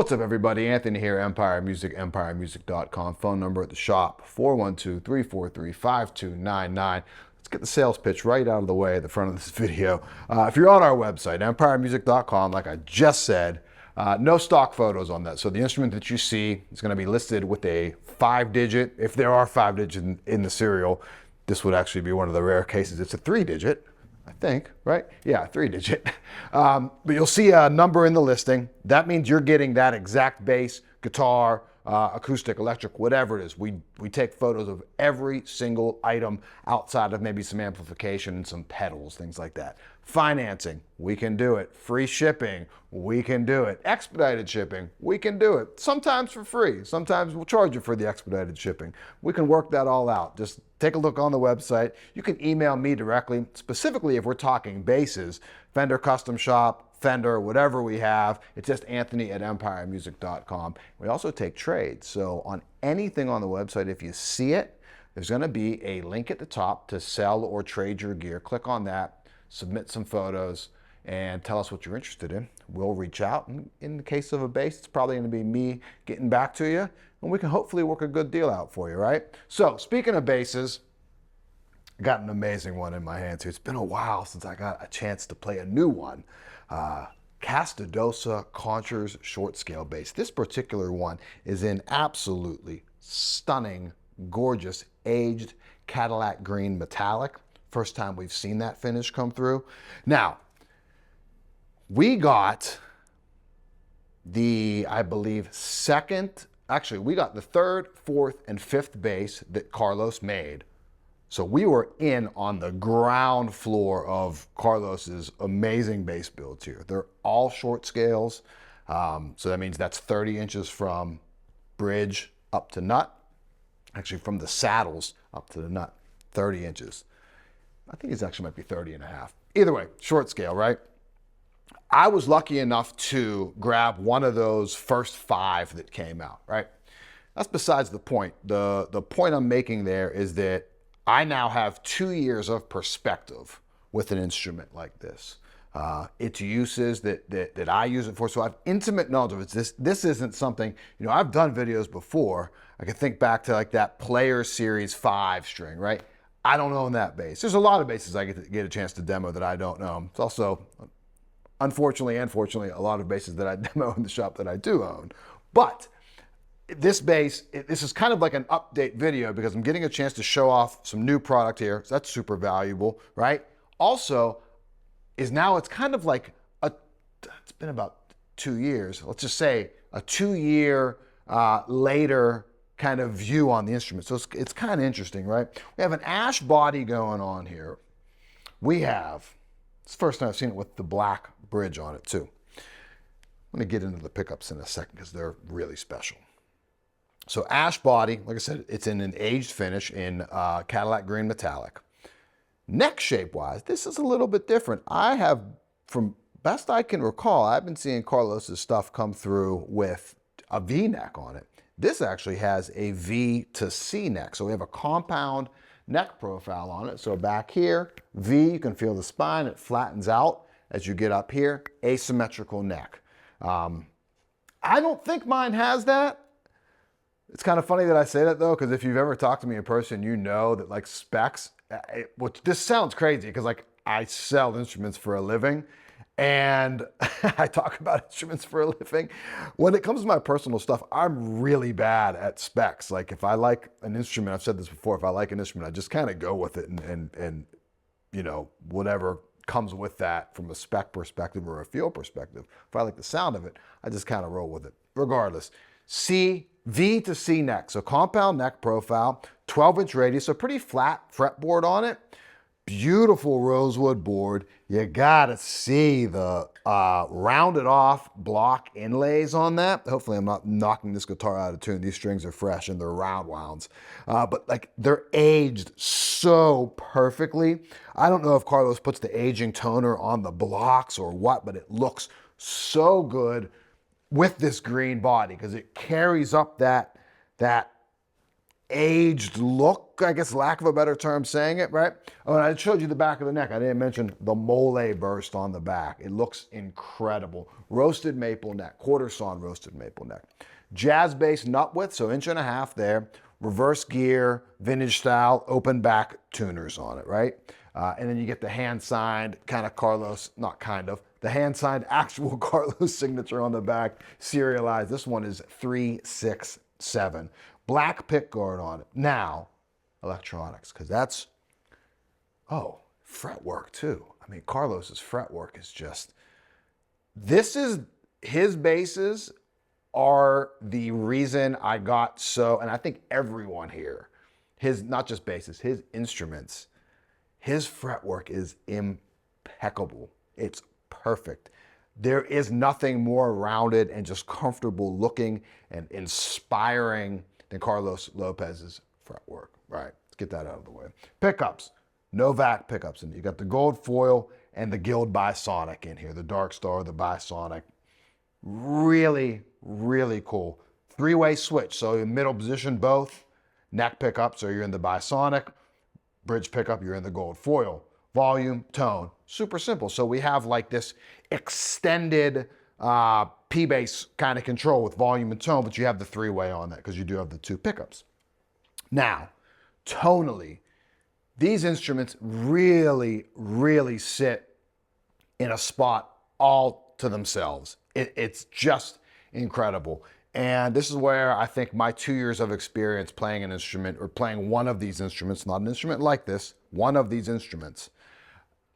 What's up, everybody? Anthony here, Empire Music, empiremusic.com. Phone number at the shop, 412-343-5299. Let's get the sales pitch right out of the way at the front of this video. If you're on our website, empiremusic.com, like I just said, no stock photos on that. So the instrument that you see is going to be listed with a 5-digit. If there are 5 digits in the serial, this would actually be one of the rare cases. It's a 3-digit. I think, right? Yeah, 3-digit. But you'll see a number in the listing. That means you're getting that exact bass, guitar, acoustic, electric, whatever it is. We take photos of every single item outside of maybe some amplification and some pedals, things like that. Financing, we can do it. Free shipping, we can do it. Expedited shipping, we can do it. Sometimes for free. Sometimes we'll charge you for the expedited shipping. We can work that all out. Just take a look on the website. You can email me directly, specifically if we're talking basses, Fender Custom Shop, Fender, whatever we have. It's just Anthony@empiremusic.com. We also take trades. So on anything on the website, if you see it, there's going to be a link at the top to sell or trade your gear. Click on that, submit some photos, and tell us what you're interested in. We'll reach out. And in the case of a bass, it's probably going to be me getting back to you, and we can hopefully work a good deal out for you, right? So speaking of basses, I got an amazing one in my hands here. It's been a while since I got a chance to play a new one. Castedosa Conchers short scale bass. This particular one is in absolutely stunning, gorgeous, aged Cadillac green metallic. First time we've seen that finish come through. Now, we got the, I believe, we got the 3rd, 4th, and 5th bass that Carlos made. So we were in on the ground floor of Carlos's amazing bass builds here. They're all short scales. So that means that's 30 inches from bridge up to nut. Actually, from the saddles up to the nut, 30 inches. I think it actually might be 30 and a half. Either way, short scale, right? I was lucky enough to grab one of those first 5 that came out, right? That's besides the point. The point I'm making there is that I now have 2 years of perspective with an instrument like this. Its uses that I use it for, so I have intimate knowledge of it. This isn't something, I've done videos before. I can think back to like that Player Series 5 string, right? I don't own that bass. There's a lot of basses I get a chance to demo that I don't own. It's also, unfortunately and fortunately, a lot of basses that I demo in the shop that I do own. But this bass, this is kind of like an update video because I'm getting a chance to show off some new product here. So that's super valuable, right? Also, it's kind of like it's been about 2 years. Let's just say a 2-year later kind of view on the instrument. So it's kind of interesting, right? We have an ash body going on here. It's the first time I've seen it with the black bridge on it too. I'm gonna get into the pickups in a second because they're really special. So ash body, like I said, it's in an aged finish in Cadillac green metallic. Neck shape wise, this is a little bit different. I have, from best I can recall, I've been seeing Carlos's stuff come through with a V neck on it. This actually has a V to C neck. So we have a compound neck profile on it. So back here, V, you can feel the spine, it flattens out as you get up here, asymmetrical neck. I don't think mine has that. It's kind of funny that I say that though, because if you've ever talked to me in person, you know that like specs, which this sounds crazy because like I sell instruments for a living and I talk about instruments for a living. When it comes to my personal stuff, I'm really bad at specs. Like if I like an instrument, I've said this before, if I like an instrument, I just kind of go with it and whatever comes with that from a spec perspective or a feel perspective. If I like the sound of it, I just kind of roll with it. Regardless, V to C neck, so compound neck profile, 12-inch radius, so pretty flat fretboard on it. Beautiful rosewood board. You gotta see the rounded off block inlays on that. Hopefully I'm not knocking this guitar out of tune. These strings are fresh and they're round wounds. But like they're aged so perfectly. I don't know if Carlos puts the aging toner on the blocks or what, but it looks so good with this green body because it carries up that aged look, I guess, lack of a better term saying it, right? Oh, and I showed you the back of the neck. I didn't mention the mole burst on the back. It looks incredible. Roasted maple neck, quarter sawn roasted maple neck. Jazz bass nut width, so 1.5 inches there. Reverse gear, vintage style, open back tuners on it, right? And then you get the hand-signed kind of Carlos, not kind of, the hand-signed actual Carlos signature on the back, serialized. This one is 367. Black pick guard on it. Now, electronics, because that's, oh, fretwork too. I mean, Carlos's fretwork is just, this is, his basses are the reason I got so, and I think everyone here, his, not just basses, his instruments, his fretwork is impeccable. It's perfect. There is nothing more rounded and just comfortable looking and inspiring than Carlos Lopez's fretwork. Right, let's get that out of the way. Pickups, Novak pickups, and you got the gold foil and the Guild Bisonic in here, the Dark Star, the Bisonic. Really, really cool. Three-way switch, so in middle position both. Neck pickup, so you're in the Bisonic. Bridge pickup, you're in the gold foil. Volume, tone, super simple. So we have like this extended P-bass kind of control with volume and tone, but you have the three-way on that because you do have the two pickups. Now, tonally, these instruments really, really sit in a spot all to themselves. It's just incredible. And this is where I think my 2 years of experience playing an instrument or playing one of these instruments, not an instrument like this, one of these instruments,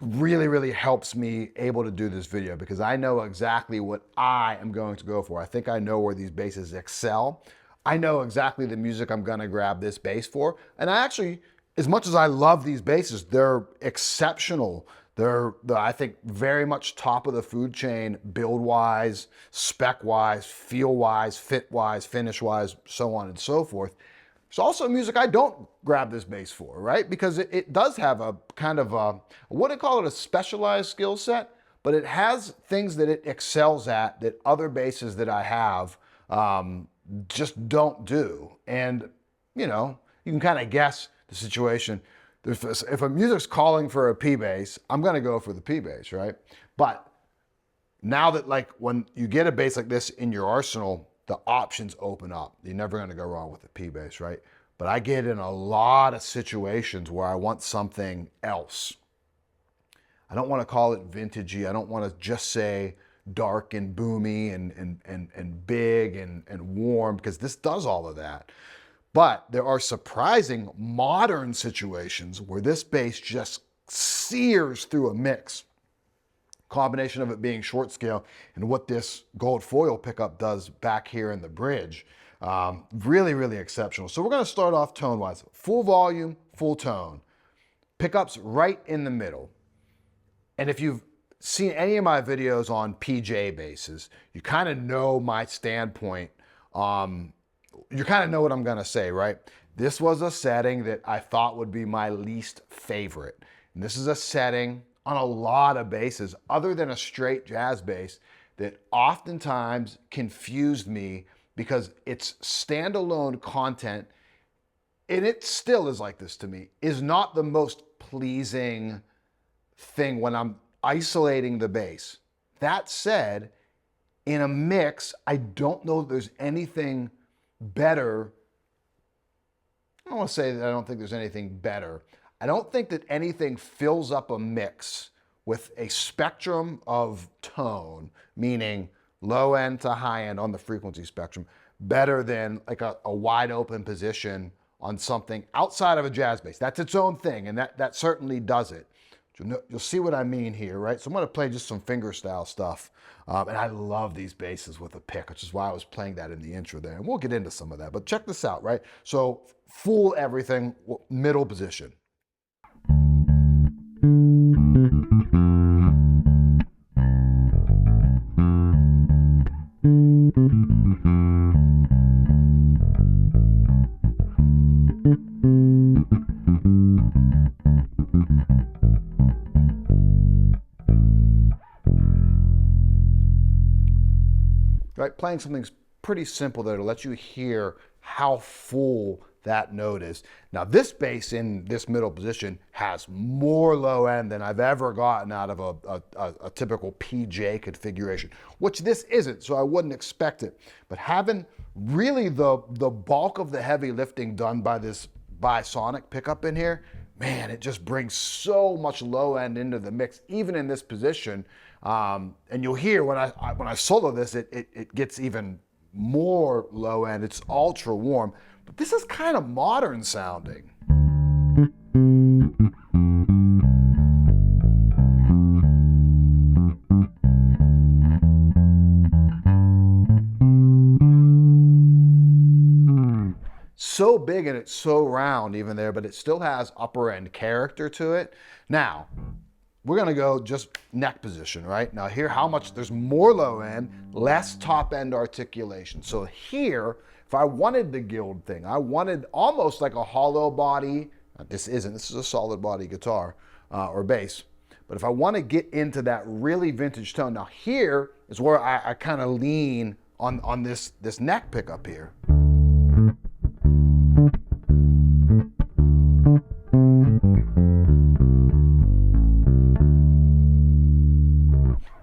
really, really helps me able to do this video because I know exactly what I am going to go for. I think I know where these basses excel. I know exactly the music I'm gonna grab this bass for. And I actually, as much as I love these basses, they're exceptional. They're, I think, very much top of the food chain, build-wise, spec-wise, feel-wise, fit-wise, finish-wise, so on and so forth. There's also music I don't grab this bass for, right? Because it does have a kind of a, I wouldn't call it a specialized skill set, but it has things that it excels at that other basses that I have just don't do. And, you know, you can kind of guess the situation. If a music's calling for a P bass, I'm gonna go for the P bass, right? But now that like when you get a bass like this in your arsenal, the options open up. You're never gonna go wrong with the P bass, right? But I get in a lot of situations where I want something else. I don't wanna call it vintagey. I don't wanna just say dark and boomy and big and warm, because this does all of that. But there are surprising modern situations where this bass just sears through a mix. Combination of it being short scale and what this gold foil pickup does back here in the bridge. Really, really exceptional. So we're gonna start off tone-wise. Full volume, full tone. Pickups right in the middle. And if you've seen any of my videos on PJ basses, you kind of know my standpoint. You kind of know what I'm gonna say, right? This was a setting that I thought would be my least favorite. And this is a setting on a lot of basses, other than a straight jazz bass, that oftentimes confused me because its standalone content, and it still is like this to me, is not the most pleasing thing when I'm isolating the bass. That said, in a mix, I don't know if there's anything better. I don't want to say that I don't think there's anything better. I don't think that anything fills up a mix with a spectrum of tone, meaning low end to high end on the frequency spectrum, better than like a wide open position on something outside of a jazz bass. That's its own thing, and that certainly does it. You'll see what I mean here, right? So I'm gonna play just some fingerstyle stuff. And I love these basses with a pick, which is why I was playing that in the intro there. And we'll get into some of that, but check this out, right? So full everything, middle position. Right, playing something pretty simple there to let you hear how full that note is. Now this bass in this middle position has more low end than I've ever gotten out of a typical PJ configuration, which this isn't, so I wouldn't expect it. But having really the bulk of the heavy lifting done by this bisonic pickup in here, man, it just brings so much low end into the mix, even in this position. And you'll hear when I solo this, it gets even more low end. It's ultra warm, but this is kind of modern sounding. So big and it's so round even there, but it still has upper end character to it. Now, we're gonna go just neck position, right? Now here, how much, there's more low end, less top end articulation. So here, if I wanted the guild thing, I wanted almost like a hollow body. This isn't, this is a solid body guitar or bass. But if I wanna get into that really vintage tone, now here is where I kind of lean on this neck pickup here.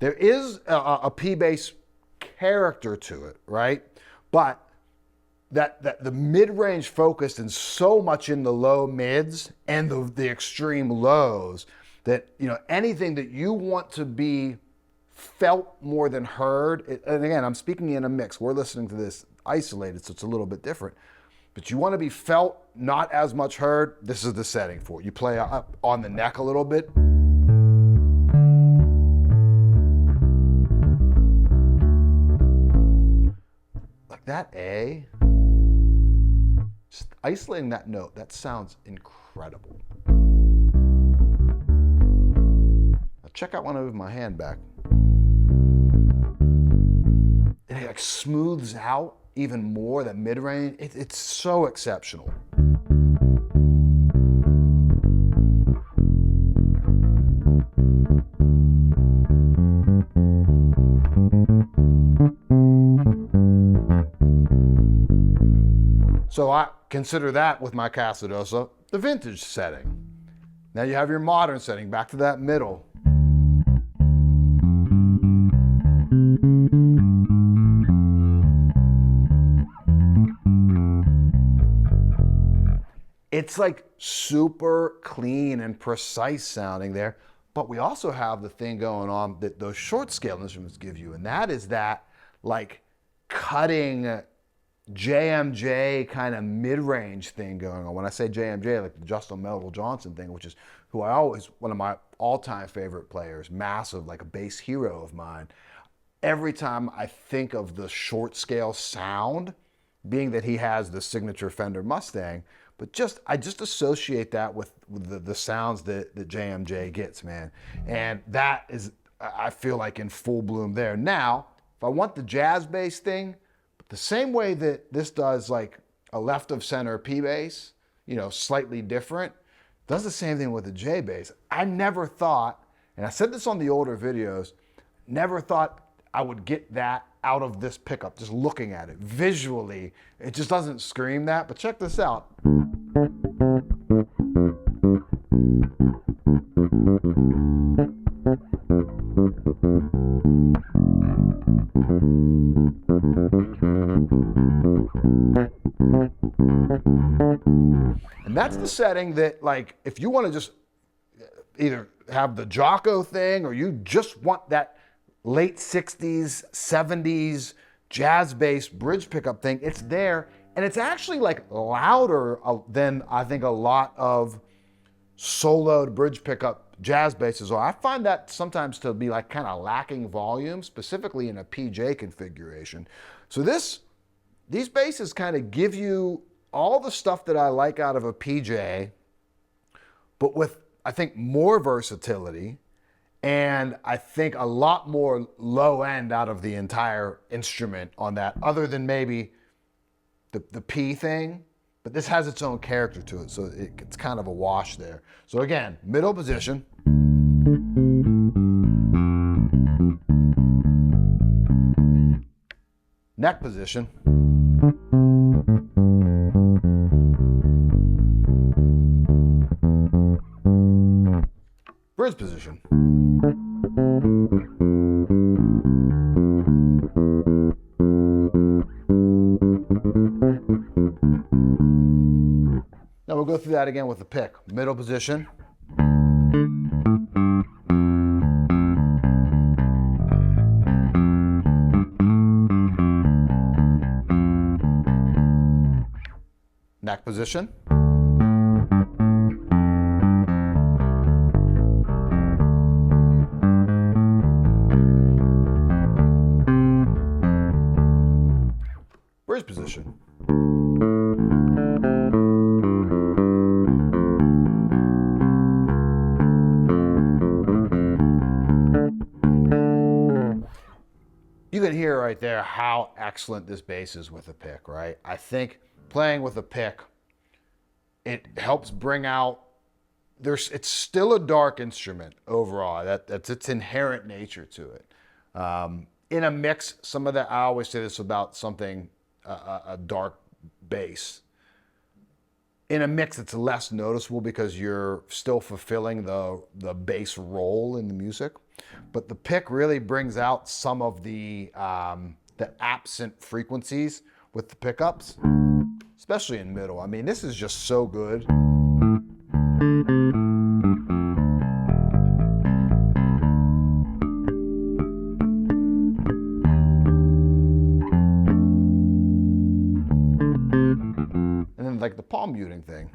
There is a P bass character to it, right? But that the mid-range focused and so much in the low mids and the extreme lows that, you know, anything that you want to be felt more than heard, and again, I'm speaking in a mix. We're listening to this isolated, so it's a little bit different. But you want to be felt, not as much heard, this is the setting for it. You play up on the neck a little bit. Like that A, just isolating that note, that sounds incredible. Now check out when I move my hand back. It like smooths out even more, that mid-range. It's so exceptional. So I consider that with my Castedosa the vintage setting. Now you have your modern setting, back to that middle. It's like super clean and precise sounding there, but we also have the thing going on that those short scale instruments give you, and that is that like cutting JMJ kind of mid-range thing going on. When I say JMJ, like the Justin Melville Johnson thing, which is who I always, one of my all-time favorite players, massive, like a bass hero of mine. Every time I think of the short scale sound, being that he has the signature Fender Mustang, but I just associate that with the sounds that JMJ gets, man. And that is, I feel like, in full bloom there. Now, if I want the jazz bass thing, the same way that this does like a left of center P bass, you know, slightly different, does the same thing with the J bass. I never thought, and I said this on the older videos, never thought I would get that out of this pickup, just looking at it. Visually, it just doesn't scream that, but check this out. And that's the setting that, like, if you want to just either have the Jocko thing or you just want that late 60s, 70s jazz bass bridge pickup thing, it's there. And it's actually like louder than I think a lot of soloed bridge pickup jazz basses are. I find that sometimes to be like kind of lacking volume, specifically in a PJ configuration. So these basses kind of give you all the stuff that I like out of a PJ, but with, I think, more versatility, and I think a lot more low end out of the entire instrument on that, other than maybe the P thing, but this has its own character to it, so it's kind of a wash there. So again, middle position. Neck position. bridge position. Now we'll go through that again with the pick. Middle position. Neck position. Bridge position. You can hear right there how excellent this bass is with a pick, right? I think playing with a pick, it helps bring out, it's still a dark instrument overall. That's its inherent nature to it. In a mix, some of that, I always say this about something, a dark bass. In a mix, it's less noticeable because you're still fulfilling the bass role in the music. But the pick really brings out some of the absent frequencies with the pickups, especially in middle. I mean, this is just so good. And then like the palm muting thing.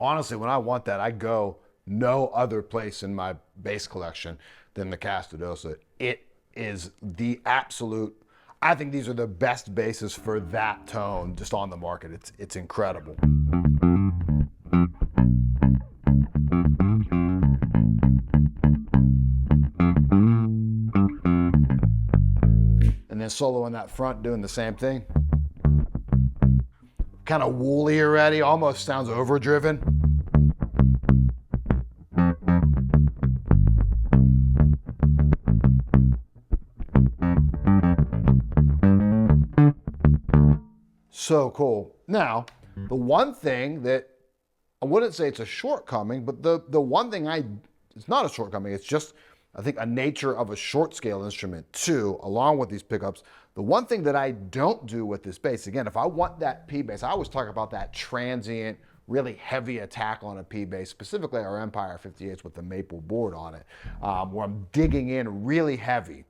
Honestly, when I want that, I go no other place in my bass collection than the Castedosa. It is the absolute, I think these are the best basses for that tone just on the market. It's incredible. And then solo in that front doing the same thing. Kind of woolly already, almost sounds overdriven. So cool. Now, the one thing that, I wouldn't say it's a shortcoming, but the one thing it's not a shortcoming, it's just, I think, a nature of a short scale instrument too, along with these pickups. The one thing that I don't do with this bass, again, if I want that P bass, I always talk about that transient, really heavy attack on a P bass, specifically our Empire 58s with the maple board on it, where I'm digging in really heavy.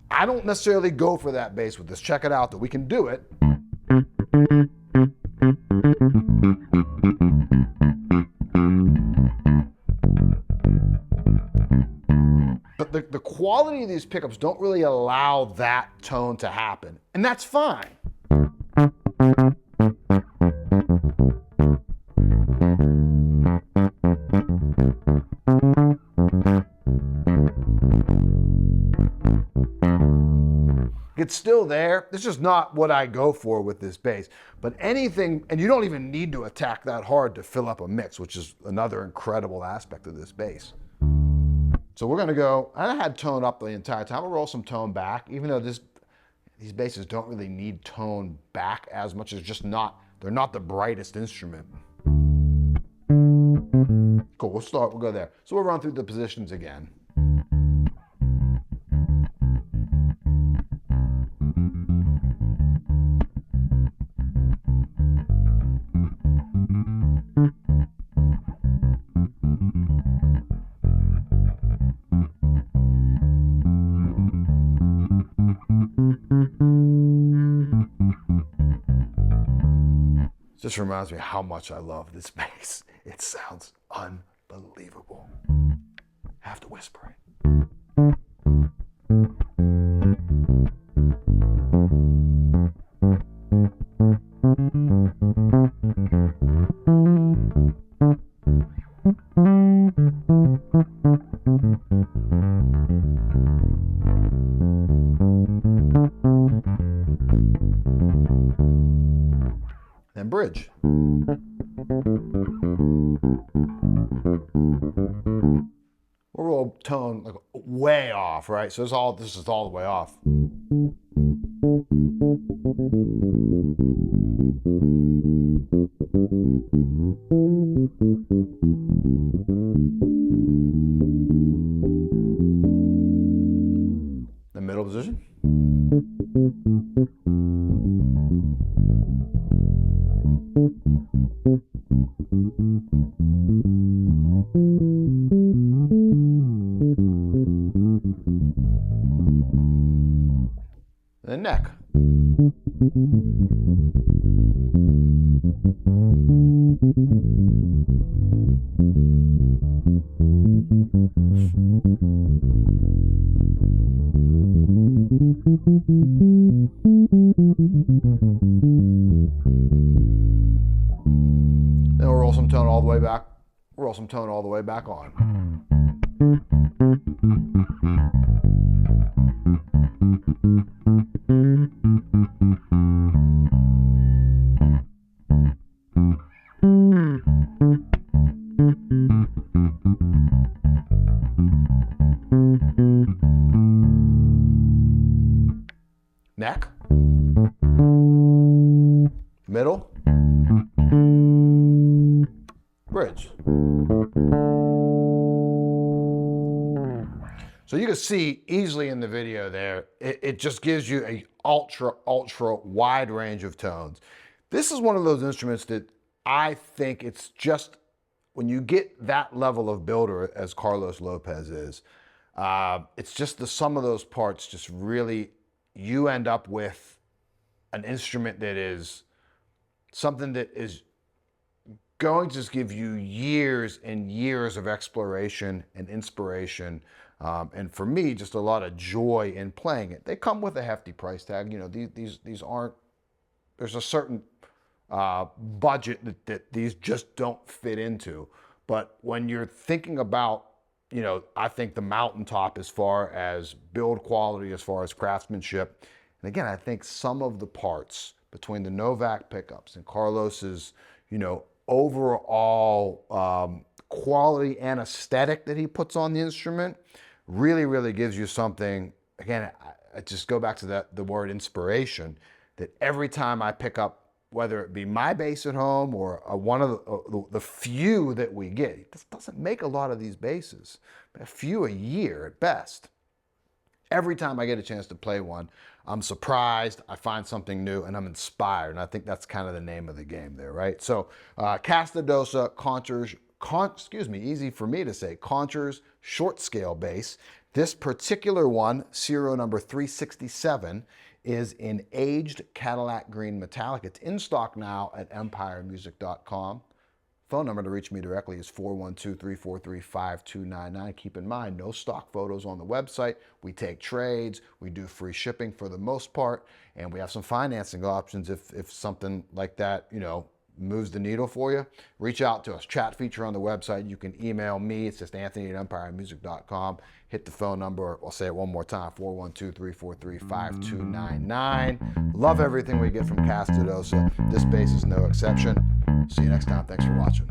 I don't necessarily go for that bass with this. Check it out, though. We can do it. But the quality of these pickups don't really allow that tone to happen, and that's fine. It's still there. It's just not what I go for with this bass. But anything, and you don't even need to attack that hard to fill up a mix, which is another incredible aspect of this bass. So we're gonna go, I had tone up the entire time. I'll roll some tone back, even though these basses don't really need tone back as much as just they're not the brightest instrument. Cool, we'll go there. So we'll run through the positions again. Just reminds me how much I love this bass. It sounds unbelievable. Have to whisper it. Then bridge. We'll roll tone like way off. off, right? So this is all the way off. The middle position. The neck. Then we'll roll some tone all the way back. Roll some tone all the way back on. Neck. Middle. Bridge. So you can see easily in the video there, it just gives you a ultra wide range of tones. This is one of those instruments that I think it's just, when you get that level of builder as Carlos Lopez is, it's just the sum of those parts just really, you end up with an instrument that is something that is going to just give you years and years of exploration and inspiration. And for me, just a lot of joy in playing it. They come with a hefty price tag. You know, these aren't, there's a certain budget that these just don't fit into. But when you're thinking about, you know, I think the mountaintop as far as build quality, as far as craftsmanship, and again, I think some of the parts between the Novak pickups and Carlos's, you know, overall quality and aesthetic that he puts on the instrument really gives you something. Again, I just go back to the word inspiration, that every time I pick up, whether it be my bass at home or one of the few that we get, he doesn't make a lot of these basses, but a few a year at best. Every time I get a chance to play one, I'm surprised, I find something new, and I'm inspired. And I think that's kind of the name of the game there, right? So Castedosa Conchers, easy for me to say, Conchers short scale bass. This particular one, serial number 367, is in aged Cadillac green metallic. It's in stock now at empiremusic.com. Phone number to reach me directly is 412-343-5299. Keep in mind, no stock photos on the website. We take trades, we do free shipping for the most part, and we have some financing options if something like that, you know, moves the needle for you. Reach out to us. Chat feature on the website. You can email me. It's just Anthony@empiremusic.com. Hit the phone number. I'll say it one more time, 412-343-5299. Love everything we get from Castedosa. This bass is no exception. See you next time. Thanks for watching.